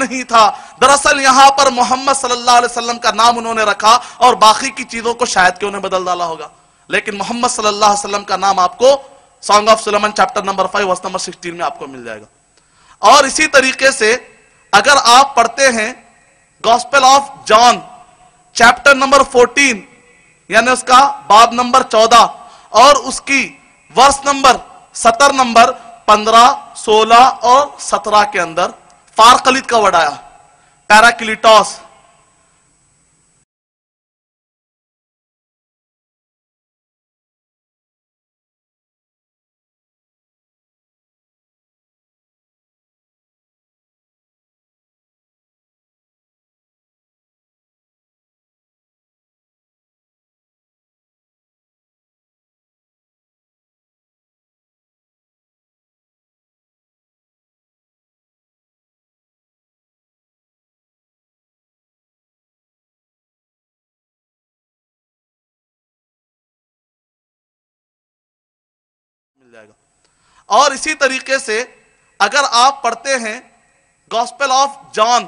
نہیں تھا، دراصل یہاں پر محمد صلی اللہ علیہ وسلم کا نام انہوں نے رکھا اور باقی کی چیزوں کو شاید کہ انہیں بدل ڈالا ہوگا، لیکن محمد صلی اللہ علیہ وسلم کا نام آپ کو song of Solomon chapter number 5 verse number 16 میں آپ کو مل جائے گا۔ اور اسی طریقے سے اگر آپ پڑھتے ہیں gospel of John chapter number 14 یعنی اس کا باب نمبر 14 اور اس کی ورس نمبر 17 نمبر 15 16 اور 17 کے اندر فارقلیت کا ورڈ آیا، پیراکلیٹوس۔ مل جائے گا۔ اور اسی طریقے سے اگر آپ پڑھتے ہیں gospel of John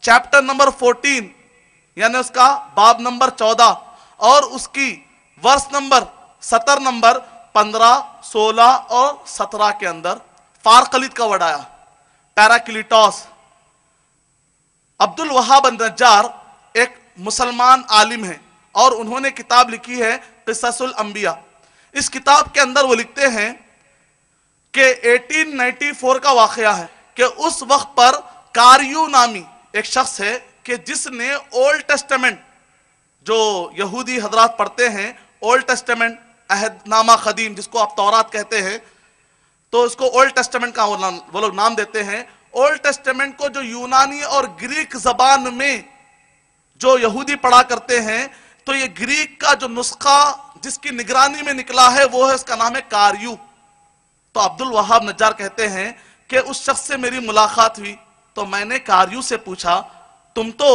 chapter number 14 یعنی اس کا باب نمبر 14 اور اس کی ورس نمبر 17 نمبر 15 16 اور 17 کے اندر فارقلیت کا ورڈ آیا، پیراکلیٹوس۔ عبد الوہاب النجار ایک مسلمان عالم ہیں اور انہوں نے کتاب لکھی ہے قصص الانبیاء۔ اس کتاب کے اندر وہ لکھتے ہیں کہ 1894 کا واقعہ ہے کہ اس وقت پر کاریو نامی ایک شخص ہے کہ جس نے اولڈ ٹیسٹمنٹ، جو یہودی حضرات پڑھتے ہیں اولڈ ٹیسٹمنٹ عہد نامہ قدیم جس کو آپ تورات کہتے ہیں، تو اس کو اولڈ ٹیسٹمنٹ کا وہ لوگ نام دیتے ہیں۔ اولڈ ٹیسٹمنٹ کو جو یونانی اور گریک زبان میں جو یہودی پڑھا کرتے ہیں، تو یہ گریک کا جو نسخہ جس کی نگرانی میں نکلا ہے وہ ہے، اس کا نام ہے کاریو۔ تو عبد الوہاب نجار کہتے ہیں کہ اس شخص سے میری ملاقات ہوئی تو میں نے کاریو سے پوچھا، تم تو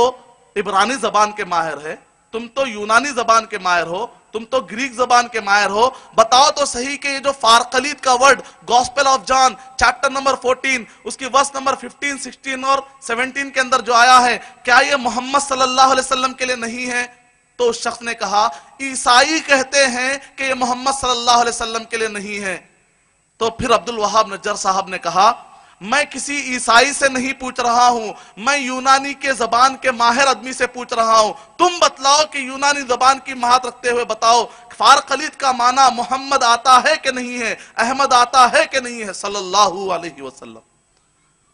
عبرانی زبان کے ماہر ہے، تم تو یونانی زبان کے ماہر ہو، تم تو گریک زبان کے ماہر ہو، بتاؤ تو صحیح کہ یہ جو فارقلیت کا word gospel of John chapter number 14 اس کی ورس نمبر 15 16 اور 17 کے اندر جو آیا ہے، کیا یہ محمد صلی اللہ علیہ وسلم کے لیے نہیں ہے؟ تو اس شخص نے کہا عیسائی کہتے ہیں کہ یہ محمد صلی اللہ علیہ وسلم کے لیے نہیں ہے۔ تو پھر عبد الوہاب نجار صاحب نے کہا میں کسی عیسائی سے نہیں پوچھ رہا ہوں، میں یونانی کے زبان کے ماہر آدمی سے پوچھ رہا ہوں، تم بتلاؤ کہ یونانی زبان کی مہارت رکھتے ہوئے بتاؤ فارقلیت کا معنی محمد آتا ہے کہ نہیں ہے، احمد آتا ہے کہ نہیں ہے صلی اللہ علیہ وسلم۔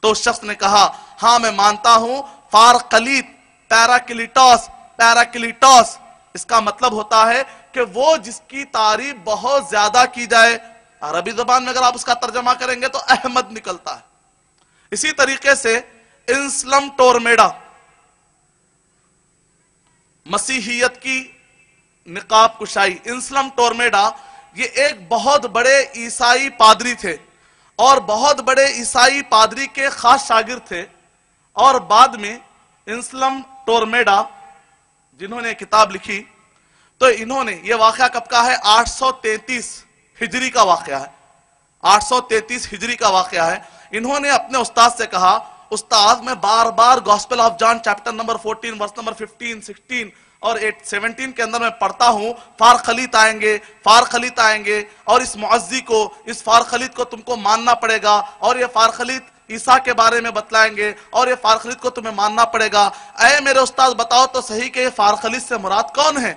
تو اس شخص نے کہا ہاں میں مانتا ہوں، فارقلیت پیراکلیٹوس، پیراکلیٹوس اس کا مطلب ہوتا ہے کہ وہ جس کی تعریف بہت زیادہ کی جائے، عربی زبان میں اگر آپ اس کا ترجمہ کریں گے تو احمد نکلتا ہے۔ اسی طریقے سے انسلم ٹورمیڈا مسیحیت کی نقاب کشائی، انسلم ٹورمیڈا یہ ایک بہت بڑے عیسائی پادری تھے اور بہت بڑے عیسائی پادری کے خاص شاگرد تھے، اور بعد میں انسلم ٹورمیڈا جنہوں نے کتاب لکھی تو انہوں نے، یہ واقعہ کب کا ہے؟ 833 ہجری کا واقعہ ہے، 833 ہجری کا واقعہ ہے۔ انہوں نے اپنے استاد سے کہا استاد میں بار بار gospel of John chapter number 14 verse number 15 16 اور 17 کے اندر میں پڑھتا ہوں فارقلیت آئیں گے، فارقلیت آئیں گے، اور اس معزی کو، اس فارقلیت کو تم کو ماننا پڑے گا، اور یہ فارقلیت عیسیٰ کے بارے میں بتلائیں گے، اور یہ فارقلیت کو تمہیں ماننا پڑے گا۔ اے میرے استاد بتاؤ تو صحیح کہ یہ فارقلیت سے مراد کون ہے؟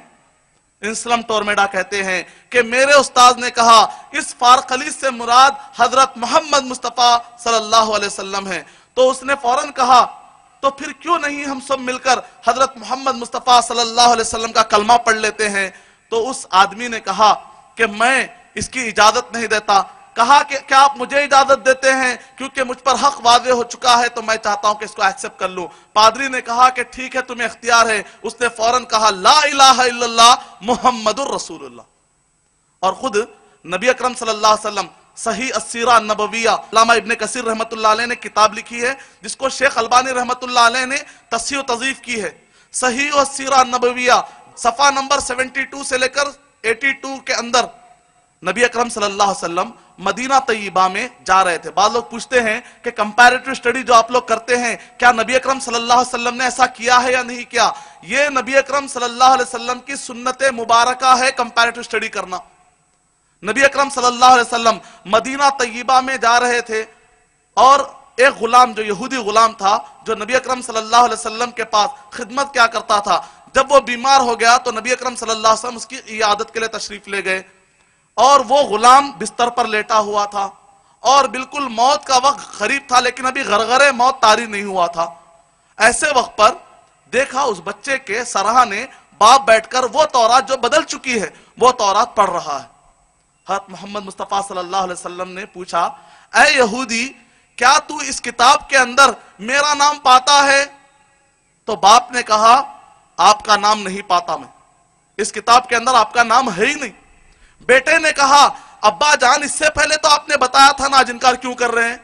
انسلم ٹورمیڈا کہتے ہیں کہ میرے استاد نے کہا اس فارقلیت سے مراد حضرت محمد مصطفیٰ صلی اللہ علیہ وسلم ہے۔ تو اس نے فوراً کہا تو پھر کیوں نہیں ہم سب مل کر حضرت محمد مصطفیٰ صلی اللہ علیہ وسلم کا کلمہ پڑھ لیتے ہیں؟ تو اس آدمی نے کہا کہ میں اس کی اجازت نہیں دیتا۔ کہا کہ کیا آپ مجھے اجازت دیتے ہیں؟ کیونکہ مجھ پر حق واضح ہو چکا ہے تو میں چاہتا ہوں کہ اس کو ایکسپٹ کر لوں۔ پادری نے کہا کہ ٹھیک ہے تمہیں اختیار ہے۔ اس نے فوراً کہا لا الہ الا اللہ محمد الرسول اللہ، اور خود نبی اکرم صلی اللہ علیہ وسلم صحیح السیرہ النبویہ، علامہ ابن کثیر رحمت اللہ علیہ نے کتاب لکھی ہے جس کو شیخ البانی رحمت اللہ علیہ نے تصحیح و تضعیف کی ہے۔ صحیح السیرہ النبویہ صفحہ نمبر 72 سے لے کر 82 کے اندر نبی اکرم صلی اللہ علیہ وسلم مدینہ طیبہ میں جا رہے تھے. بعض لوگ پوچھتے ہیں کہ کمپیریٹو اسٹڈی جو آپ لوگ کرتے ہیں کیا نبی اکرم صلی اللہ علیہ وسلم نے ایسا کیا ہے یا نہیں کیا؟ یہ نبی اکرم صلی اللہ علیہ وسلم کی سنت مبارکہ ہے کمپیریٹو اسٹڈی کرنا. نبی اکرم صلی اللہ علیہ وسلم مدینہ طیبہ میں جا رہے تھے اور ایک غلام جو یہودی غلام تھا جو نبی اکرم صلی اللہ علیہ وسلم کے پاس خدمت کیا کرتا تھا، جب وہ بیمار ہو گیا تو نبی اکرم صلی اللہ علیہ وسلم اس کی عیادت کے لیے تشریف لے گئے اور وہ غلام بستر پر لیٹا ہوا تھا اور بالکل موت کا وقت قریب تھا لیکن ابھی غرغرے موت طاری نہیں ہوا تھا. ایسے وقت پر دیکھا اس بچے کے سرہانے باپ بیٹھ کر وہ تورات جو بدل چکی ہے وہ تورات پڑھ رہا ہے. حضرت محمد مصطفیٰ صلی اللہ علیہ وسلم نے پوچھا، اے یہودی کیا تو اس کتاب کے اندر میرا نام پاتا ہے؟ تو باپ نے کہا آپ کا نام نہیں پاتا میں، اس کتاب کے اندر آپ کا نام ہے ہی نہیں. بیٹے نے کہا ابا جان اس سے پہلے تو آپ نے بتایا تھا نا، آج انکار کیوں کر رہے ہیں؟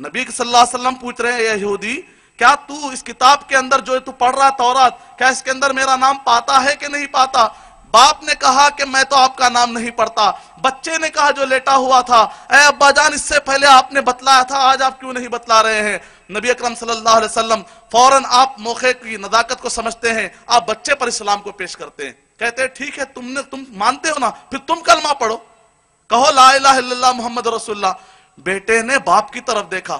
نبی صلی اللہ علیہ وسلم پوچھ رہے ہیں اے یہودی کیا تو اس کتاب کے اندر جو تو پڑھ رہا تورات کیا اس کے اندر میرا نام پاتا ہے کہ نہیں پاتا؟ باپ نے کہا کہ میں تو آپ کا نام نہیں پڑھتا. بچے نے کہا جو لیٹا ہوا تھا، اے ابا جان اس سے پہلے آپ نے بتلایا تھا، آج آپ کیوں نہیں بتلا رہے ہیں؟ نبی اکرم صلی اللہ علیہ وسلم فوراً آپ موقع کی نزاکت کو سمجھتے ہیں، آپ بچے پر اسلام کو پیش کرتے ہیں. کہتے ہیں ٹھیک ہے تم مانتے ہو نا، پھر تم کلمہ پڑھو، کہو لا الہ الا اللہ محمد رسول اللہ. بیٹے نے باپ کی طرف دیکھا،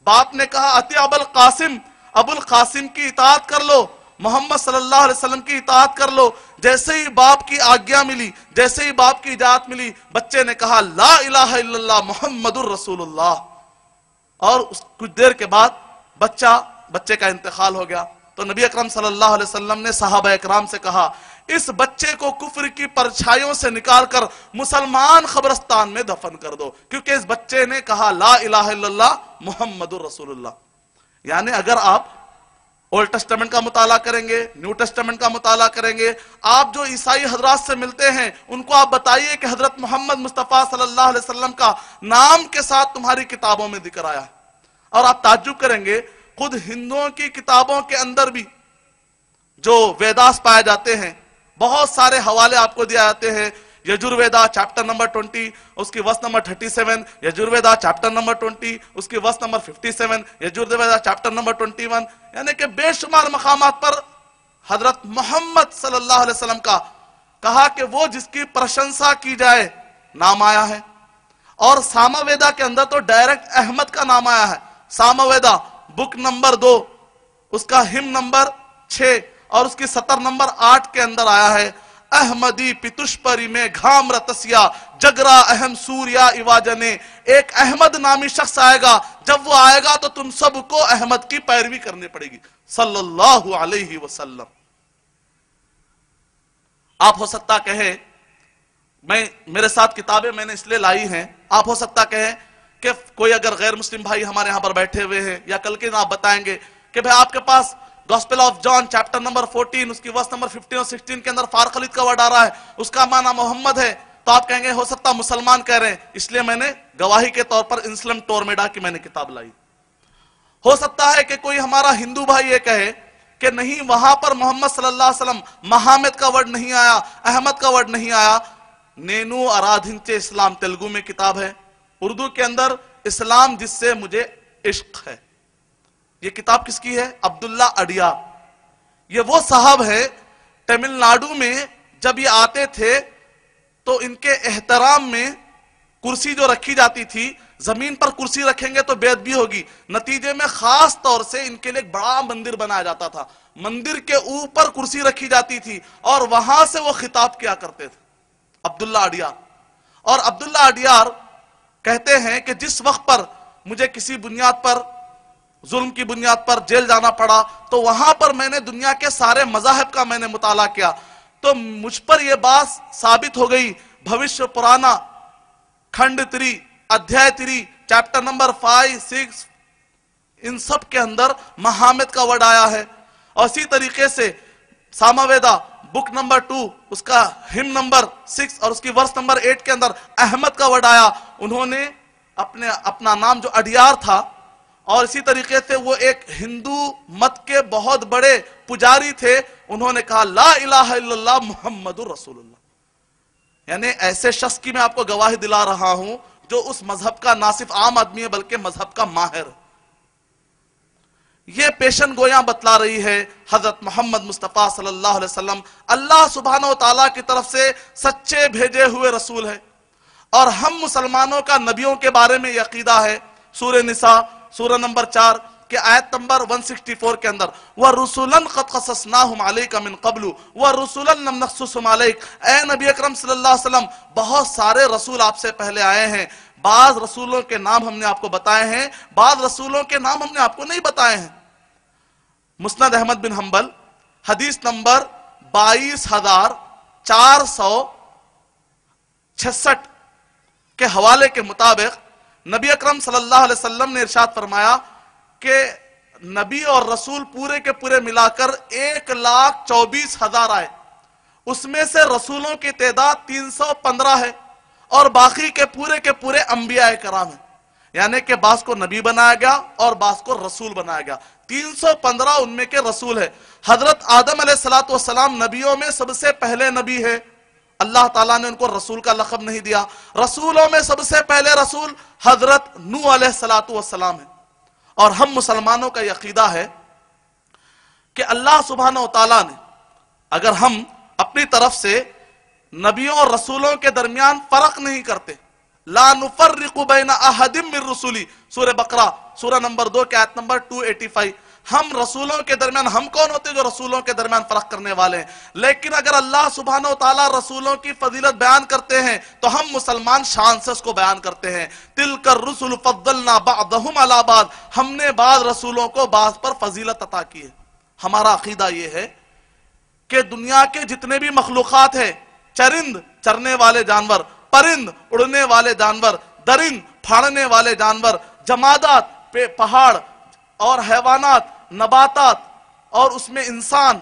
باپ نے کہا اطیع ابو القاسم، ابو القاسم کی اطاعت کر لو، محمد صلی اللہ علیہ وسلم کی اطاعت کر لو. جیسے ہی باپ کی آگیا ملی، جیسے ہی باپ کی اجازت ملی، بچے نے کہا لا الہ الا اللہ محمد الرسول اللہ. اور کچھ دیر کے بعد بچے کا انتقال ہو گیا. تو نبی اکرم صلی اللہ علیہ وسلم نے صحابہ اکرام سے کہا اس بچے کو کفر کی پرچھائیوں سے نکال کر مسلمان قبرستان میں دفن کر دو، کیونکہ اس بچے نے کہا لا الہ الا اللہ محمد الرسول اللہ. یعنی اگر آپ اولڈ ٹیسٹمنٹ کا مطالعہ کریں گے، نیو ٹیسٹمنٹ کا مطالعہ کریں گے، آپ جو عیسائی حضرات سے ملتے ہیں ان کو آپ بتائیے کہ حضرت محمد مصطفیٰ صلی اللہ علیہ وسلم کا نام کے ساتھ تمہاری کتابوں میں ذکر آیا ہے. اور آپ تعجب کریں گے خود ہندوؤں کی کتابوں کے اندر بھی جو ویداس پائے جاتے ہیں بہت سارے حوالے آپ کو دیا جاتے ہیں. یجرویدا چیپٹر نمبر 20 اس کی ورس نمبر 37، یجرویدا چیپٹر نمبر 20 اس کی ورس نمبر 57، یجرویدا چیپٹر نمبر 21، یعنی کہ بے شمار مقامات پر حضرت محمد صلی اللہ علیہ وسلم کا کہا کہ وہ جس کی پرشنسا کی جائے نام آیا ہے. اور سامویدا کے اندر تو ڈائریکٹ احمد کا نام آیا ہے. سامویدا بک نمبر 2 اس کا ہم نمبر 6 اور اس کی سطر نمبر 8 کے اندر آیا ہے احمدی پتشپری میں گھام رتسیا جگرا اہم سوریا ایواجنے. ایک احمد نامی شخص آئے گا، جب وہ آئے گا تو تم سب کو احمد کی پیروی کرنی پڑے گی صلی اللہ علیہ وسلم. آپ ہو سکتا کہیں میرے ساتھ کتابیں میں نے اس لیے لائی ہیں، آپ ہو سکتا کہیں کہ کوئی اگر غیر مسلم بھائی ہمارے یہاں پر بیٹھے ہوئے ہیں یا کل کے دن آپ بتائیں گے کہ بھئی آپ کے پاس gospel of John chapter number 14 اس کی ورس نمبر 15 اور 16 کے اندر فارخلید کا ورڈ آ رہا ہے، اس کا معنی محمد ہے، تو آپ کہیں گے ہو سکتا مسلمان کہہ رہے ہیں، اس لیے میں نے گواہی کے طور پر انسلم ٹورمیڈا کی میں نے کتاب لائی. ہو سکتا ہے کہ کوئی ہمارا ہندو بھائی یہ کہے کہ نہیں وہاں پر محمد صلی اللہ علیہ وسلم محمد کا ورڈ نہیں آیا، احمد کا ورڈ نہیں آیا. نینو ارادھنچے اسلام تلگو میں کتاب ہے، اردو کے اندر اسلام جس سے مجھے عشق ہے. یہ کتاب کس کی ہے؟ عبداللہ اڈیار. یہ وہ صاحب ہے تمل ناڈو میں جب یہ آتے تھے تو ان کے احترام میں کرسی جو رکھی جاتی تھی، زمین پر کرسی رکھیں گے تو بے ادبی ہوگی، نتیجے میں خاص طور سے ان کے لیے ایک بڑا مندر بنایا جاتا تھا، مندر کے اوپر کرسی رکھی جاتی تھی اور وہاں سے وہ خطاب کیا کرتے تھے عبداللہ اڈیار. اور عبداللہ اڈیار کہتے ہیں کہ جس وقت پر مجھے کسی بنیاد پر ظلم کی بنیاد پر جیل جانا پڑا تو وہاں پر میں نے دنیا کے سارے مذاہب کا میں نے مطالعہ کیا تو مجھ پر یہ بات ثابت ہو گئی، بھوشیہ پرانا کھنڈ 3 ادھیائے 3 چیپٹر نمبر 5 6 ان سب کے اندر محمد کا ورڈ آیا ہے. اور اسی طریقے سے سامویدا بک نمبر 2 اس کا ہم نمبر 6 اور اس کی ورس نمبر 8 کے اندر احمد کا ورڈ آیا. انہوں نے اپنا نام جو اڈیار تھا اور اسی طریقے سے وہ ایک ہندو مت کے بہت بڑے پجاری تھے، انہوں نے کہا لا الہ الا اللہ محمد الرسول اللہ. یعنی ایسے شخص کی میں آپ کو گواہی دلا رہا ہوں جو اس مذہب کا نہ صرف عام آدمی ہے بلکہ مذہب کا ماہر. یہ پیشن گویاں بتلا رہی ہے حضرت محمد مصطفیٰ صلی اللہ علیہ وسلم اللہ سبحانہ و تعالیٰ کی طرف سے سچے بھیجے ہوئے رسول ہے. اور ہم مسلمانوں کا نبیوں کے بارے میں یہ عقیدہ ہے. سورہ نساء سورہ نمبر 4 کہ آیت نمبر 164 کے اندر وَرُسُلًا قَدْ قَصَصْنَاهُمْ عَلَيْكَ مِن قَبْلُ وَرُسُلًا لَمْ نَقْصُصْهُمْ عَلَيْكَ. اے نبی اکرم صلی اللہ علیہ وسلم بہت سارے رسول آپ سے پہلے آئے ہیں. بعض رسولوں کے نام ہم نے آپ کو بتائے ہیں, بعض رسولوں کے نام ہم نے آپ کو نہیں بتائے ہیں. مسند احمد بن حنبل حدیث نمبر 22,466 کے حوالے کے مطابق نبی اکرم صلی اللہ علیہ وسلم نے ارشاد فرمایا کہ نبی اور رسول پورے کے پورے ملا کر 1,24,000 آئے. اس میں سے رسولوں کی تعداد 315 ہے اور باقی کے پورے انبیاء کرام ہیں. یعنی کہ بعض کو نبی بنایا گیا اور بعض کو رسول بنایا گیا. 315 ان میں کے رسول ہے. حضرت آدم علیہ السلام نبیوں میں سب سے پہلے نبی ہے. اللہ تعالیٰ نے ان کو رسول کا لقب نہیں دیا. رسولوں میں سب سے پہلے رسول حضرت نوح علیہ السلام ہے. اور ہم مسلمانوں کا یہ عقیدہ ہے کہ اللہ سبحانہ و تعالیٰ نے اگر ہم اپنی طرف سے نبیوں اور رسولوں کے درمیان فرق نہیں کرتے, لا نفرق بین احد من رسولی, سورہ بقرہ سورہ نمبر 2 کے آیت نمبر 285, ہم رسولوں کے درمیان, ہم کون ہوتے جو رسولوں کے درمیان فرق کرنے والے ہیں؟ لیکن اگر اللہ سبحانہ و تعالیٰ رسولوں کی فضیلت بیان کرتے ہیں تو ہم مسلمان شان سے اس کو بیان کرتے ہیں. تلک الرسل فضلنا بعضهم علی بعض, ہم نے بعض رسولوں کو بعض پر فضیلت عطا کی ہے. ہمارا عقیدہ یہ ہے کہ دنیا کے جتنے بھی مخلوقات ہیں, چرند چرنے والے جانور, پرند اڑنے والے جانور, درند پھاڑنے والے جانور, جمادات پہاڑ اور حیوانات, نباتات اور اس میں انسان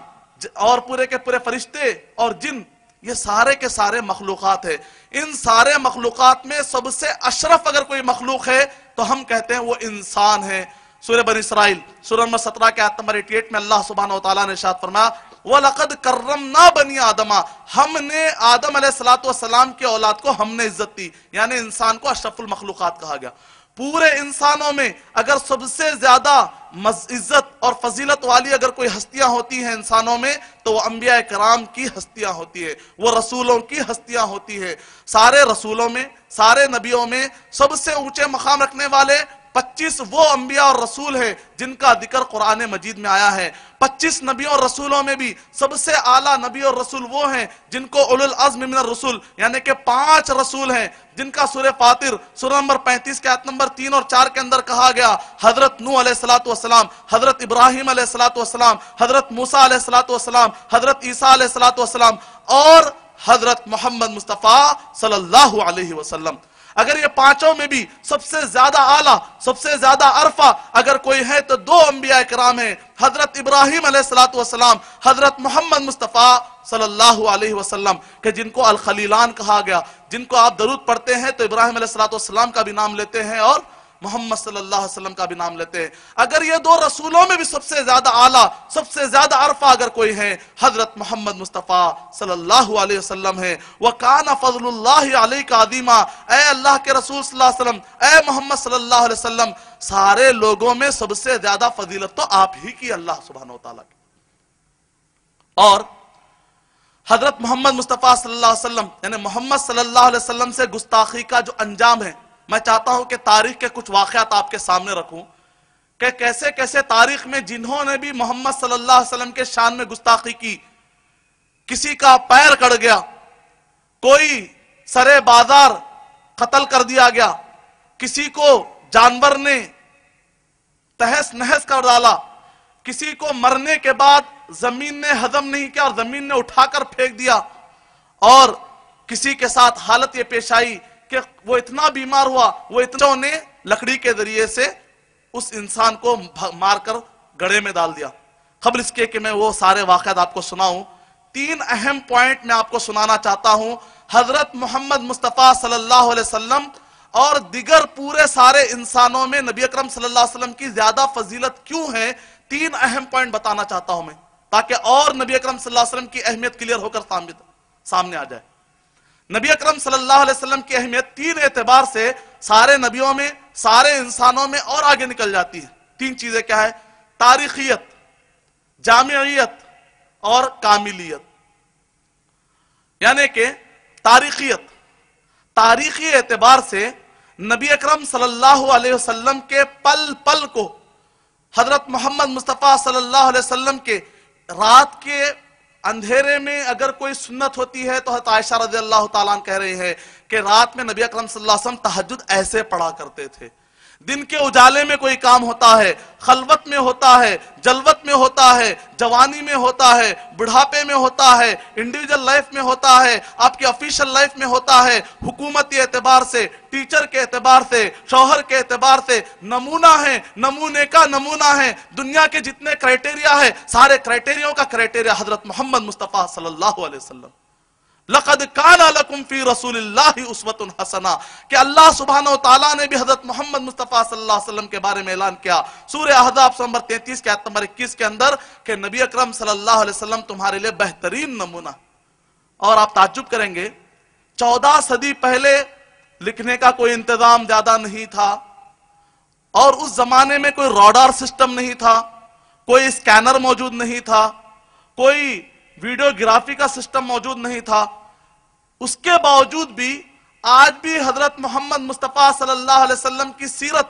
اور پورے کے پورے فرشتے اور جن, یہ سارے کے سارے مخلوقات ہیں. ان سارے مخلوقات میں سب سے اشرف اگر کوئی مخلوق ہے تو ہم کہتے ہیں وہ انسان ہے. سورہ بنی اسرائیل سورہ نمبر 17 کے آیت نمبر 88 میں اللہ سبحانہ و تعالیٰ نے ارشاد فرمایا وَلَقَدْ كَرَّمْنَا بَنِي آدَمَ, ہم نے آدم علیہ السلام کی اولاد کو ہم نے عزت دی. یعنی انسان کو اشرف المخلوقات کہا گیا. پورے انسانوں میں اگر سب سے زیادہ عزت اور فضیلت والی اگر کوئی ہستیاں ہوتی ہیں انسانوں میں تو وہ انبیاء کرام کی ہستیاں ہوتی ہیں, وہ رسولوں کی ہستیاں ہوتی ہیں. سارے رسولوں میں, سارے نبیوں میں سب سے اونچے مقام رکھنے والے 25 وہ انبیاء اور رسول ہیں جن کا ذکر قرآن مجید میں آیا ہے. 25 نبیوں اور رسولوں میں بھی سب سے اعلیٰ نبی اور رسول وہ ہیں جن کو اولو العزم من الرسول, یعنی کہ 5 رسول ہیں جن کا سورہ فاطر سورہ نمبر 35 کے آیت نمبر 3 اور 4 کے اندر کہا گیا حضرت نوح علیہ السلام, حضرت ابراہیم علیہ السلام, حضرت موسیٰ علیہ السلام, حضرت عیسیٰ علیہ السلام اور حضرت محمد مصطفیٰ صلی اللہ علیہ وسلم. اگر یہ پانچوں میں بھی سب سے زیادہ اعلیٰ, سب سے زیادہ عرفہ اگر کوئی ہے تو 2 انبیاء کرام ہیں, حضرت ابراہیم علیہ السلام, حضرت محمد مصطفیٰ صلی اللہ علیہ وسلم, کہ جن کو الخلیلان کہا گیا. جن کو آپ درود پڑھتے ہیں تو ابراہیم علیہ السلام کا بھی نام لیتے ہیں اور محمد صلی اللہ علیہ وسلم کا بھی نام لیتے ہیں. اگر یہ 2 رسولوں میں بھی سب سے زیادہ اعلیٰ, سب سے زیادہ عرفہ اگر کوئی ہے حضرت محمد مصطفیٰ صلی اللہ علیہ وسلم ہے. وَكَانَ فَضْلُ اللَّهِ عَلَيْكَ عَظِيمًا, اے اللہ کے رسول صلی اللہ علیہ وسلم, اے محمد صلی اللہ علیہ وسلم, سارے لوگوں میں سب سے زیادہ فضیلت تو آپ ہی کی اللہ سبحانہ و تعالیٰ کی. اور حضرت محمد مصطفیٰ صلی اللہ علیہ وسلم یعنی محمد صلی اللہ علیہ وسلم سے گستاخی کا جو انجام ہے, میں چاہتا ہوں کہ تاریخ کے کچھ واقعات آپ کے سامنے رکھوں کہ کیسے کیسے تاریخ میں جنہوں نے بھی محمد صلی اللہ علیہ وسلم کے شان میں گستاخی کی, کسی کا پیر کٹ گیا, کوئی سرے بازار قتل کر دیا گیا, کسی کو جانور نے تہس نہس کر ڈالا, کسی کو مرنے کے بعد زمین نے ہضم نہیں کیا اور زمین نے اٹھا کر پھینک دیا, اور کسی کے ساتھ حالت یہ پیش آئی کہ وہ اتنا بیمار ہوا, وہ اتنوں نے لکڑی کے ذریعے سے اس انسان کو مار کر گڑھے میں ڈال دیا. قبل اس کے کہ میں وہ سارے واقعات آپ کو سناؤں, 3 اہم پوائنٹ میں آپ کو سنانا چاہتا ہوں. حضرت محمد مصطفیٰ صلی اللہ علیہ وسلم اور دیگر پورے سارے انسانوں میں نبی اکرم صلی اللہ علیہ وسلم کی زیادہ فضیلت کیوں ہے, 3 اہم پوائنٹ بتانا چاہتا ہوں میں, تاکہ اور نبی اکرم صلی اللہ علیہ وسلم کی اہمیت کلیئر ہو کر سامنے آ جائے. نبی اکرم صلی اللہ علیہ وسلم کی اہمیت تین اعتبار سے سارے نبیوں میں، سارے انسانوں میں اور آگے نکل جاتی ہے۔ تین چیزیں کیا ہے؟ تاریخیت، جامعیت اور کاملیت۔ یعنی کہ تاریخیت، تاریخی اعتبار سے نبی اکرم صلی اللہ علیہ وسلم کے پل پل کو، حضرت محمد مصطفیٰ صلی اللہ علیہ وسلم کے رات کے اندھیرے میں اگر کوئی سنت ہوتی ہے تو حضرت عائشہ رضی اللہ تعالیٰ عنہ کہہ رہی ہے کہ رات میں نبی اکرم صلی اللہ علیہ وسلم تہجد ایسے پڑھا کرتے تھے۔ دن کے اجالے میں کوئی کام ہوتا ہے، خلوت میں ہوتا ہے، جلوت میں ہوتا ہے، جوانی میں ہوتا ہے، بڑھاپے میں ہوتا ہے، انڈیویجل لائف میں ہوتا ہے، آپ کی آفیشل لائف میں ہوتا ہے، حکومتی اعتبار سے، ٹیچر کے اعتبار سے، شوہر کے اعتبار سے، نمونہ ہے، نمونے کا نمونہ ہے۔ دنیا کے جتنے کرائٹیریا ہے، سارے کرائٹیریوں کا کرائٹیریا حضرت محمد مصطفیٰ صلی اللہ علیہ وسلم۔ لَقَدْ كَانَ لَكُمْ فِي رَسُولِ اللَّهِ أُسْوَةٌ حَسَنَةٌ کہ اللہ سبحانہ وتعالیٰ نے بھی حضرت محمد مصطفیٰ صلی اللہ علیہ وسلم کے بارے میں اعلان کیا سورہ احزاب نمبر 33 کے آیت نمبر 21 کے اندر کہ نبی اکرم صلی اللہ علیہ وسلم تمہارے لئے بہترین نمونہ۔ اور آپ تعجب کریں گے 14 صدی پہلے لکھنے کا کوئی انتظام زیادہ نہیں تھا، اور اس زمانے میں کوئی راڈار سسٹم نہیں تھا، کوئی اسکینر موجود نہیں تھا، کوئی ویڈیوگرافی کا سسٹم موجود نہیں تھا۔ اس کے باوجود بھی آج بھی حضرت محمد مصطفیٰ صلی اللہ علیہ وسلم کی سیرت،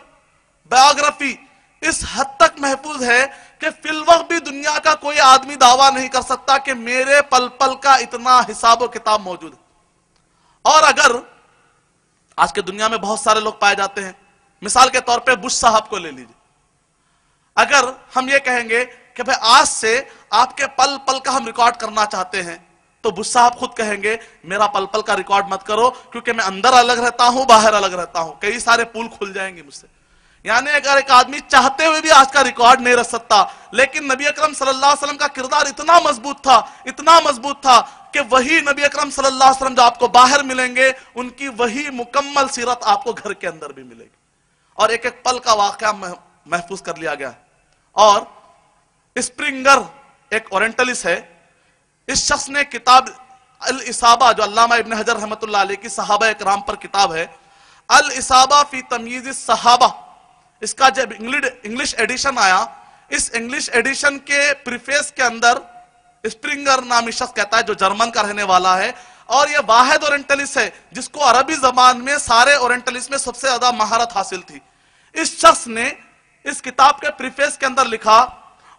بایوگرافی اس حد تک محفوظ ہے کہ فی الوقت بھی دنیا کا کوئی آدمی دعویٰ نہیں کر سکتا کہ میرے پل پل کا اتنا حساب و کتاب موجود ہے۔ اور اگر آج کے دنیا میں بہت سارے لوگ پائے جاتے ہیں، مثال کے طور پہ بش صاحب کو لے لیجئے، اگر ہم یہ کہیں گے کہ بھئی آج سے آپ کے پل پل کا ہم ریکارڈ کرنا چاہتے ہیں، تو بش صاحب خود کہیں گے میرا پل پل کا ریکارڈ مت کرو، کیونکہ میں اندر الگ رہتا ہوں، باہر الگ رہتا ہوں، کئی سارے پول کھل جائیں گے مجھ سے۔ یعنی اگر ایک آدمی چاہتے ہوئے بھی آج کا ریکارڈ نہیں رکھ سکتا، لیکن نبی اکرم صلی اللہ علیہ وسلم کا کردار اتنا مضبوط تھا، اتنا مضبوط تھا کہ وہی نبی اکرم صلی اللہ علیہ وسلم جو آپ کو باہر ملیں گے، ان کی وہی مکمل سیرت آپ کو گھر کے اندر بھی ملے گی۔ اور ایک ایک پل کا واقعہ محفوظ کر لیا گیا ہے۔ اور اسپرنگر ایک اورینٹلسٹ ہے، اس شخص نے کتاب الاصابہ، جو علامہ ابن حجر رحمۃ اللہ علیہ کی صحابہ اکرام پر کتاب ہے، الاصابہ فی تمییز الصحابہ، اس کا جب انگلش ایڈیشن آیا، اس انگلش ایڈیشن کے پریفیس کے اندر اسپرنگر نامی شخص کہتا ہے، جو جرمن کا رہنے والا ہے، اور یہ واحد اورینٹلسٹ ہے جس کو عربی زبان میں سارے اورینٹلسٹ میں سب سے زیادہ مہارت حاصل تھی۔ اس شخص نے اس کتاب کے پریفیس کے اندر لکھا،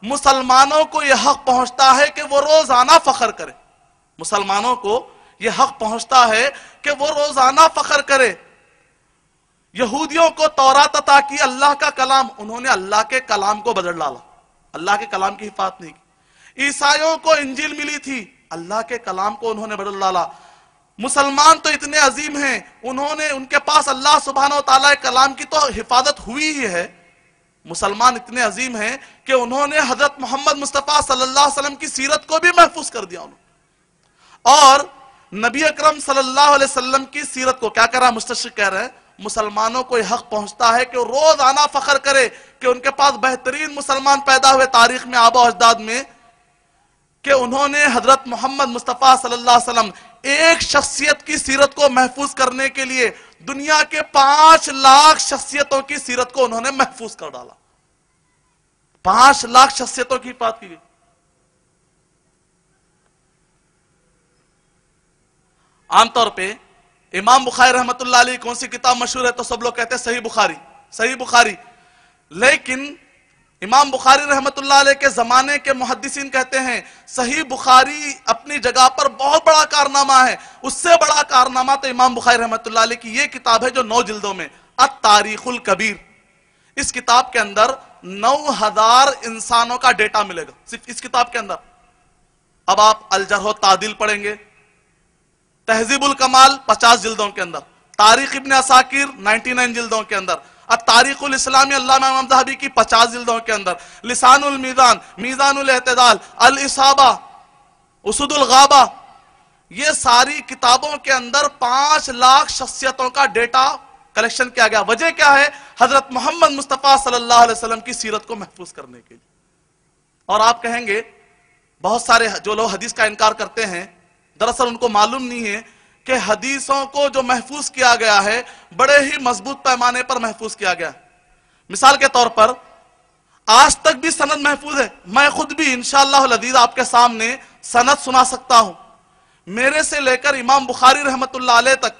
مسلمانوں کو یہ حق پہنچتا ہے کہ وہ روزانہ فخر کرے، مسلمانوں کو یہ حق پہنچتا ہے کہ وہ روزانہ فخر کرے۔ یہودیوں کو تورات عطا کی، اللہ کا کلام، انہوں نے اللہ کے کلام کو بدل ڈالا، اللہ کے کلام کی حفاظت نہیں کی۔ عیسائیوں کو انجیل ملی تھی، اللہ کے کلام کو انہوں نے بدل ڈالا۔ مسلمان تو اتنے عظیم ہیں، انہوں نے، ان کے پاس اللہ سبحانہ وتعالی کے کلام کی تو حفاظت ہوئی ہی ہے، مسلمان اتنے عظیم ہیں کہ انہوں نے حضرت محمد مصطفیٰ صلی اللہ علیہ وسلم کی سیرت کو بھی محفوظ کر دیا انہوں نے۔ اور نبی اکرم صلی اللہ علیہ وسلم کی سیرت کو کیا کر رہا ہے؟ مستشرق کہہ رہے ہیں مسلمانوں کو یہ حق پہنچتا ہے کہ وہ روزانہ فخر کرے کہ ان کے پاس بہترین مسلمان پیدا ہوئے تاریخ میں، آبا و اجداد میں، کہ انہوں نے حضرت محمد مصطفیٰ صلی اللہ علیہ وسلم ایک شخصیت کی سیرت کو محفوظ کرنے کے لیے دنیا کے 5 لاکھ شخصیتوں کی سیرت کو انہوں نے محفوظ کر ڈالا۔ 5 لاکھ شخصیتوں کی بات کی گئی۔ عام طور پہ امام بخاری رحمت اللہ علیہ کون سی کتاب مشہور ہے؟ تو سب لوگ کہتے ہیں صحیح بخاری، صحیح بخاری۔ لیکن امام بخاری رحمت اللہ علیہ کے زمانے کے محدثین کہتے ہیں صحیح بخاری اپنی جگہ پر بہت بڑا کارنامہ ہے، اس سے بڑا کارنامہ تو امام بخاری رحمت اللہ علیہ کی یہ کتاب ہے جو 9 جلدوں میں، التاریخ الکبیر۔ اس کتاب کے اندر 9000 انسانوں کا ڈیٹا ملے گا صرف اس کتاب کے اندر۔ اب آپ الجرح و تعدیل پڑھیں گے، تہذیب الکمال 50 جلدوں کے اندر، تاریخ ابن عساکر 99 جلدوں کے اندر، التاریخ الاسلامی علامہ امام ذہبی کی 50 جلدوں کے اندر، لسان المیزان، میزان الاعتدال، الاصابہ، اسد الغابہ، یہ ساری کتابوں کے اندر 5 لاکھ شخصیتوں کا ڈیٹا کلیکشن کیا گیا۔ وجہ کیا ہے؟ حضرت محمد مصطفیٰ صلی اللہ علیہ وسلم کی سیرت کو محفوظ کرنے کے لیے۔ اور آپ کہیں گے بہت سارے جو لوگ حدیث کا انکار کرتے ہیں، دراصل ان کو معلوم نہیں ہے کہ حدیثوں کو جو محفوظ کیا گیا ہے بڑے ہی مضبوط پیمانے پر محفوظ کیا گیا ہے۔ مثال کے طور پر آج تک بھی سند محفوظ ہے، میں خود بھی انشاءاللہ العزیز آپ کے سامنے سند سنا سکتا ہوں، میرے سے لے کر امام بخاری رحمت اللہ علیہ تک،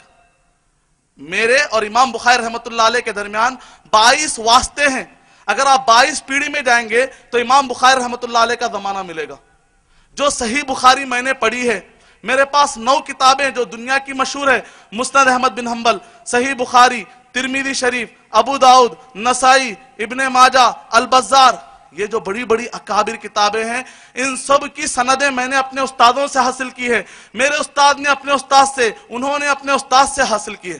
میرے اور امام بخاری رحمت اللہ علیہ کے درمیان 22 واسطے ہیں۔ اگر آپ 22 پیڑھی میں جائیں گے تو امام بخاری رحمت اللہ علیہ کا زمانہ ملے گا۔ جو صحیح بخاری میں نے پڑھی ہے، میرے پاس 9 کتابیں جو دنیا کی مشہور ہے، مسند احمد بن حنبل، صحیح بخاری، ترمذی شریف، ابو داؤد، نسائی، ابن ماجہ، البزار، یہ جو بڑی بڑی اکابر کتابیں ہیں، ان سب کی سندیں میں نے اپنے استادوں سے حاصل کی ہے، میرے استاد نے اپنے استاد سے، انہوں نے اپنے استاد سے حاصل کی ہے۔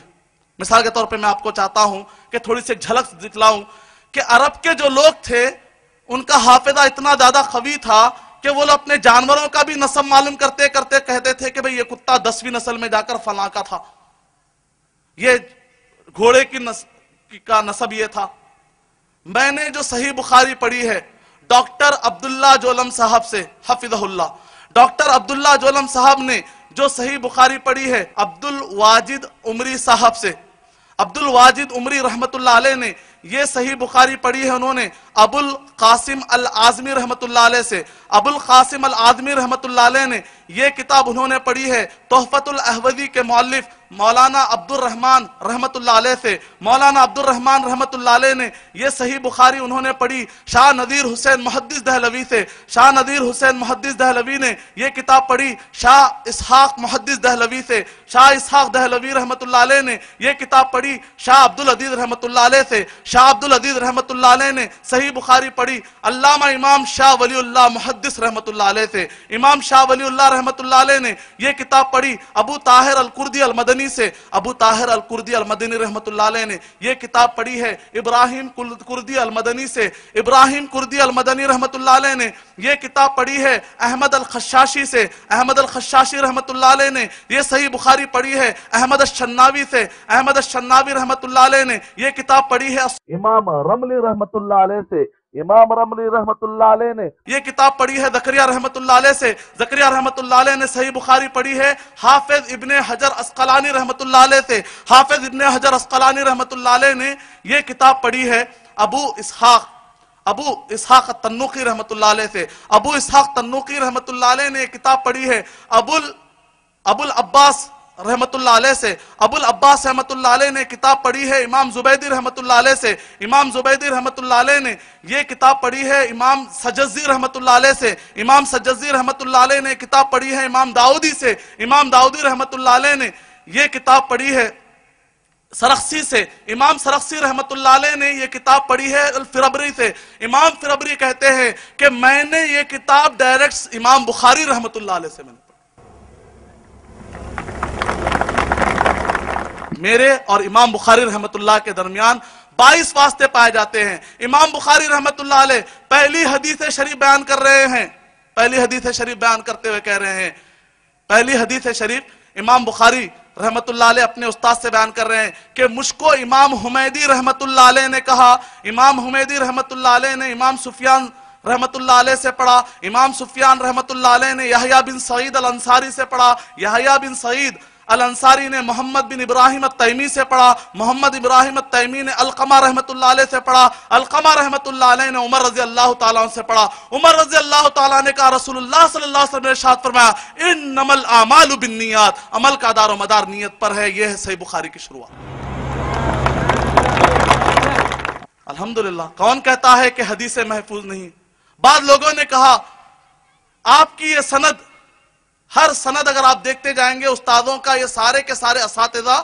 مثال کے طور پہ میں آپ کو چاہتا ہوں کہ تھوڑی سی جھلک دکھلاؤں کہ عرب کے جو لوگ تھے ان کا حافظہ اتنا زیادہ قوی تھا کہ وہ لوگ اپنے جانوروں کا بھی نسب معلوم کرتے کرتے کہتے تھے کہ بھئی یہ کتا 10ویں نسل میں جا کر فلاں کا تھا، یہ گھوڑے کا نسب یہ تھا۔ میں نے جو صحیح بخاری پڑھی ہے ڈاکٹر عبداللہ جولم صاحب سے حفظہ اللہ، ڈاکٹر عبداللہ جولم صاحب نے جو صحیح بخاری پڑھی ہے عبدالواجد عمری صاحب سے، عبدالواجد عمری رحمت اللہ علیہ نے یہ صحیح بخاری پڑھی ہے انہوں نے ابو القاسم العازمی رحمت اللہ علیہ سے، ابو القاسم العازمی رحمت اللہ علیہ نے یہ کتاب انہوں نے پڑھی ہے تحفۃ الاحوذی کے مؤلف مولانا عبد الرحمن رحمت اللہ علیہ سے، مولانا عبد الرحمن رحمت اللہ علیہ نے یہ صحیح بخاری انہوں نے پڑھی شاہ نذیر حسین محدث دہلوی سے، شاہ نذیر حسین محدث دہلوی نے یہ کتاب پڑھی شاہ اسحاق محدث دہلوی سے، شاہ اسحاق دہلوی رحمت اللہ علیہ نے یہ کتاب پڑھی شاہ عبدالعزیز رحمت اللہ علیہ سے، شاہ عبدالعزیز رحمت اللہ علیہ نے صحیح بخاری پڑھی علامہ امام شاہ ولی اللہ محدث رحمت اللہ علیہ سے، امام شاہ ولی اللہ رحمت اللہ علیہ نے یہ کتاب پڑھی ابو طاہر الکردی المدنی سے، ابو طاہر الکردی المدنی رحمت اللہ علیہ نے یہ کتاب پڑھی ہے ابراہیم کردی المدنی سے، ابراہیم کردی المدنی رحمت اللہ علیہ نے یہ کتاب پڑھی ہے احمد الخشاشی سے، احمد الخشاشی رحمت اللہ علیہ نے یہ صحیح بخاری پڑھی ہے احمد الشناوی سے، احمد الشناوی رحمت اللہ علیہ نے یہ کتاب پڑھی ہے امام رملی رحمت اللہ علیہ سے، امام رملی رحمت اللہ علیہ نے یہ کتاب پڑھی ہے زکریا رحمت اللہ علیہ سے، زکریا رحمت اللہ علیہ نے صحیح بخاری پڑھی ہے حافظ ابن حجر اسقلانی رحمت اللہ علیہ سے، حافظ ابن حجر اسقلانی رحمت اللہ علیہ نے یہ کتاب پڑھی ہے ابو اسحاق التنوخی رحمت اللہ علیہ سے، ابو اسحاق تنوخی رحمت اللہ علیہ نے یہ کتاب پڑھی ہے ابو العباس رحمت اللہ علیہ سے، ابو العباس رحمت اللہ علیہ نے کتاب پڑھی ہے امام زبیدی رحمت اللہ علیہ سے، امام زبیدی رحمت اللہ علیہ نے یہ کتاب پڑھی ہے امام سجزی رحمت اللہ علیہ سے، امام سجزی رحمت اللہ علیہ نے کتاب پڑھی ہے امام داؤدی سے، امام داؤدی رحمت اللہ علیہ نے یہ کتاب پڑھی ہے سرخسی سے، امام سرخسی رحمت اللہ علیہ نے یہ کتاب پڑھی ہے الفربری سے، امام فربری کہتے ہیں کہ میں نے یہ کتاب ڈائریکٹ امام بخاری رحمت اللہ علیہ سے میں نے میرے اور امام بخاری رحمت اللہ کے درمیان 22 واسطے پائے جاتے ہیں۔ امام بخاری رحمت اللہ علیہ پہلی حدیث شریف بیان کر رہے ہیں، پہلی حدیث شریف بیان کرتے ہوئے کہہ رہے ہیں، پہلی حدیث شریف امام بخاری رحمت اللہ علیہ اپنے استاد سے بیان کر رہے ہیں کہ مجھ کو امام حمیدی رحمت اللہ علیہ نے کہا، امام حمیدی رحمت اللہ علیہ نے امام سفیان رحمت اللہ علیہ سے پڑھا، امام سفیان رحمت اللہ علیہ نے یحییٰ بن سعید الانصاری سے پڑھا، یحییٰ بن سعید الانصاری نے محمد بن ابراہیم التیمی سے پڑھا، محمد ابراہیم التیمی نے علقمہ رحمت اللہ علیہ سے پڑھا، علقمہ رحمت اللہ علیہ نے عمر رضی اللہ تعالیٰ عنہ سے پڑھا، عمر رضی اللہ تعالیٰ نے کہا رسول اللہ صلی اللہ علیہ وسلم نے ارشاد فرمایا انما الاعمال بالنیات، عمل کا دار و مدار نیت پر ہے۔ یہ ہے صحیح بخاری کی شروعات۔ الحمدللہ کون کہتا ہے کہ حدیث محفوظ نہیں؟ بعض لوگوں نے کہا آپ کی یہ سند، ہر سند اگر آپ دیکھتے جائیں گے استادوں کا یہ سارے کے سارے اساتذہ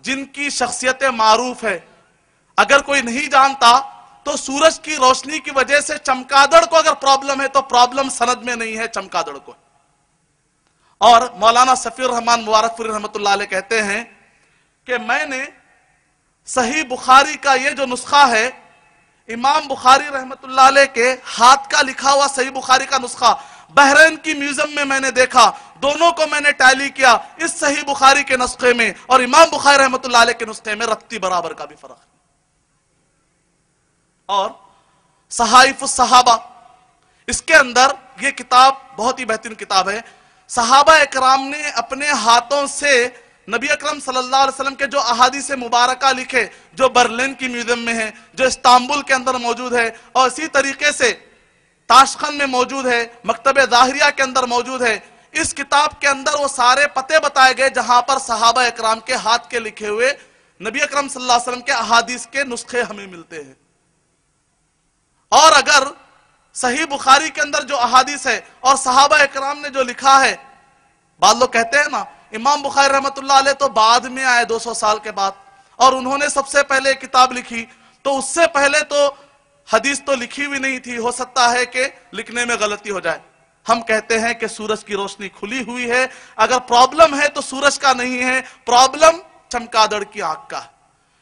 جن کی شخصیت معروف ہے، اگر کوئی نہیں جانتا تو سورج کی روشنی کی وجہ سے چمگادڑ کو اگر پرابلم ہے تو پرابلم سند میں نہیں ہے، چمگادڑ کو۔ اور مولانا صفی الرحمن مبارک پوری رحمت اللہ علیہ کہتے ہیں کہ میں نے صحیح بخاری کا یہ جو نسخہ ہے، امام بخاری رحمت اللہ علیہ کے ہاتھ کا لکھا ہوا صحیح بخاری کا نسخہ بحرین کی میوزیم میں نے دیکھا، دونوں کو میں نے ٹیلی کیا، اس صحیح بخاری کے نسخے میں اور امام بخاری رحمت اللہ علیہ کے نسخے میں رتی برابر کا بھی فرق ہے۔ اور صحائف الصحابہ، اس کے اندر یہ کتاب بہت ہی بہترین کتاب ہے، صحابہ اکرام نے اپنے ہاتھوں سے نبی اکرم صلی اللہ علیہ وسلم کے جو احادیث مبارکہ لکھے جو برلن کی میوزیم میں ہیں، جو استنبول کے اندر موجود ہے، اور اسی طریقے سے تاشقند میں موجود ہے، مکتب ظاہریہ کے اندر موجود ہے، اس کتاب کے اندر وہ سارے پتے بتائے گئے جہاں پر صحابہ اکرام کے ہاتھ کے لکھے ہوئے نبی اکرم صلی اللہ علیہ وسلم کے احادیث کے نسخے ہمیں ملتے ہیں۔ اور اگر صحیح بخاری کے اندر جو احادیث ہے اور صحابہ اکرام نے جو لکھا ہے، بعض لوگ کہتے ہیں نا امام بخاری رحمت اللہ علیہ تو بعد میں آئے 200 سال کے بعد، اور انہوں نے سب سے پہلے کتاب لکھی، تو اس سے پہلے تو حدیث تو لکھی ہوئی نہیں تھی، ہو سکتا ہے کہ لکھنے میں غلطی ہو جائے۔ ہم کہتے ہیں کہ سورج کی روشنی کھلی ہوئی ہے، اگر پرابلم ہے تو سورج کا نہیں ہے، پرابلم چمگادڑ کی آنکھ کا ہے۔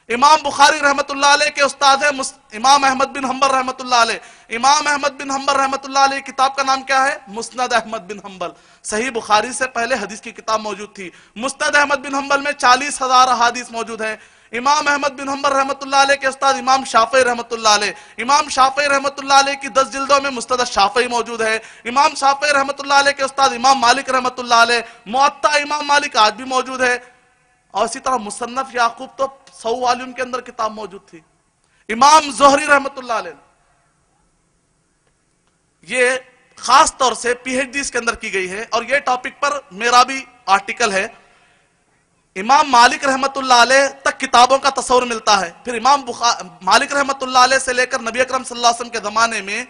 امام بخاری رحمت اللہ علیہ کے استاد ہے امام احمد بن حنبل رحمت اللہ علیہ۔ امام احمد بن حنبل رحمت اللہ علیہ کتاب کا نام کیا ہے؟ مسند احمد بن حنبل۔ صحیح بخاری سے پہلے حدیث کی کتاب موجود تھی۔ مسند احمد بن حنبل میں 40,000 احادیث موجود ہیں۔ امام احمد بن حنبل رحمت اللہ علیہ کے استاد امام شافعی رحمت اللہ علیہ، امام شافعی رحمت اللہ علیہ کی 10 جلدوں میں مستدرک شافعی موجود ہے۔ امام شافعی رحمت اللہ علیہ کے استاد امام مالک رحمت اللہ علیہ، موطا امام مالک آج بھی موجود ہے، اور اسی طرح مصنف یعقوب تو 100 والیوم کے اندر کتاب موجود تھی۔ امام زہری رحمت اللہ علیہ، یہ خاص طور سے پی ایچ ڈی اس کے اندر کی گئی ہے، اور یہ ٹاپک پر میرا بھی آرٹیکل ہے۔ امام مالک رحمت اللہ علیہ تک کتابوں کا تصور ملتا ہے، پھر امام مالک رحمت اللہ علیہ سے لے کر نبی اکرم صلی اللہ علیہ وسلم کے زمانے میں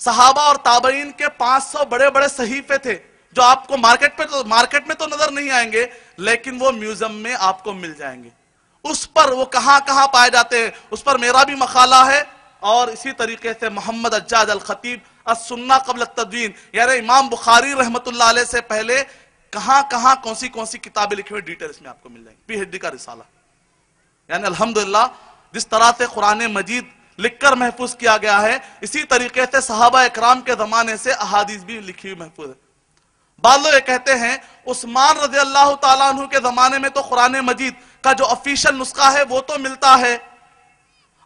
صحابہ اور تابعین کے 500 بڑے بڑے صحیفے تھے، جو آپ کو مارکیٹ میں تو نظر نہیں آئیں گے، لیکن وہ میوزیم میں آپ کو مل جائیں گے۔ اس پر وہ کہاں کہاں پائے جاتے ہیں، اس پر میرا بھی مقالہ ہے، اور اسی طریقے سے محمد حجاج الخطیب السنہ قبل التدوین، یعنی امام بخاری رحمت اللہ علیہ سے پہلے کہاں کہاں کون سی کتابیں لکھی ہوئی ڈیٹیل اس میں آپ کو مل جائیں گی۔ پی ایچ ڈی کا رسالہ، یعنی الحمدللہ جس طرح سے قرآن مجید لکھ کر محفوظ کیا گیا ہے، اسی طریقے سے صحابہ اکرام کے زمانے سے احادیث بھی لکھی ہوئی محفوظ ہے۔ بعض لوگ یہ کہتے ہیں عثمان رضی اللہ تعالیٰ عنہ کے زمانے میں تو قرآن مجید کا جو آفیشل نسخہ ہے وہ تو ملتا ہے،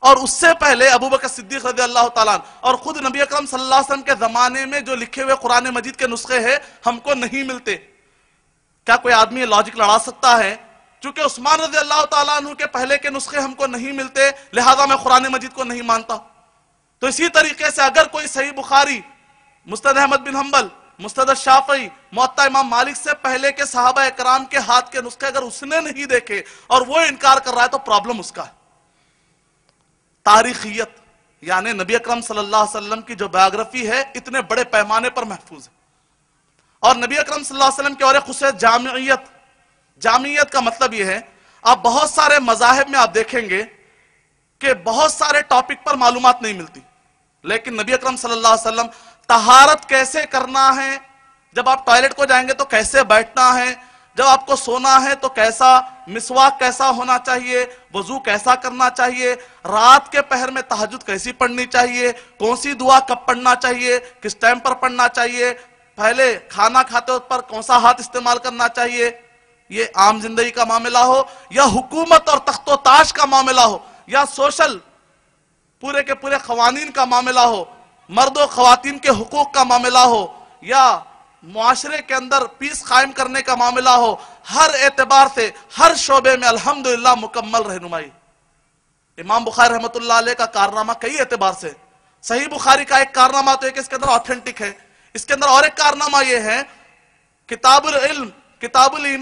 اور اس سے پہلے ابو بکر صدیق رضی اللہ تعالیٰ عنہ اور خود نبی اکرم صلی اللہ علیہ وسلم کے زمانے میں جو لکھے ہوئے قرآن مجید کے نسخے ہیں ہم کو نہیں ملتے۔ کیا کوئی آدمی یہ لاجک لڑا سکتا ہے چونکہ عثمان رضی اللہ تعالیٰ عنہ کے پہلے کے نسخے ہم کو نہیں ملتے لہذا میں قرآن مجید کو نہیں مانتا؟ تو اسی طریقے سے اگر کوئی صحیح بخاری، مسند احمد بن حنبل، مستدرک شافعی، موطا امام مالک سے پہلے کے صحابہ اکرام کے ہاتھ کے نسخے اگر اس نے نہیں دیکھے اور وہ انکار کر رہا ہے تو پرابلم اس کا ہے۔ تاریخیت یعنی نبی اکرم صلی اللہ علیہ وسلم کی جو بایوگرافی ہے اتنے بڑے پیمانے پر محفوظ ہے، اور نبی اکرم صلی اللہ علیہ وسلم کی اور ایک خصوصیت جامعیت کا مطلب یہ ہے، آپ بہت سارے مذاہب میں آپ دیکھیں گے کہ بہت سارے ٹاپک پر معلومات نہیں ملتی، لیکن نبی اکرم صلی اللہ علیہ وسلم طہارت کیسے کرنا ہے، جب آپ ٹوائلٹ کو جائیں گے تو کیسے بیٹھنا ہے، جب آپ کو سونا ہے تو کیسا مسواک کیسا ہونا چاہیے، وضو کیسا کرنا چاہیے، رات کے پہر میں تہجد کیسی پڑھنی چاہیے، کون سی دعا کب پڑھنا چاہیے، کس ٹائم پر پڑھنا چاہیے، پہلے کھانا کھاتے وقت پر کون سا ہاتھ استعمال کرنا چاہیے، یہ عام زندگی کا معاملہ ہو یا حکومت اور تخت و تاج کا معاملہ ہو یا سوشل پورے کے پورے قوانین کا معاملہ ہو، مرد و خواتین کے حقوق کا معاملہ ہو یا معاشرے کے اندر پیس قائم کرنے کا معاملہ ہو، ہر اعتبار سے ہر شعبے میں الحمدللہ مکمل رہنمائی۔ امام بخاری رحمت اللہ علیہ کا کارنامہ کئی اعتبار سے، صحیح بخاری کا ایک کارنامہ تو ہے کہ اس کے اندر آتھینٹک ہے، اس کے اندر اور ایک کارنامہ یہ ہے کتاب العلم، کتاب الایمان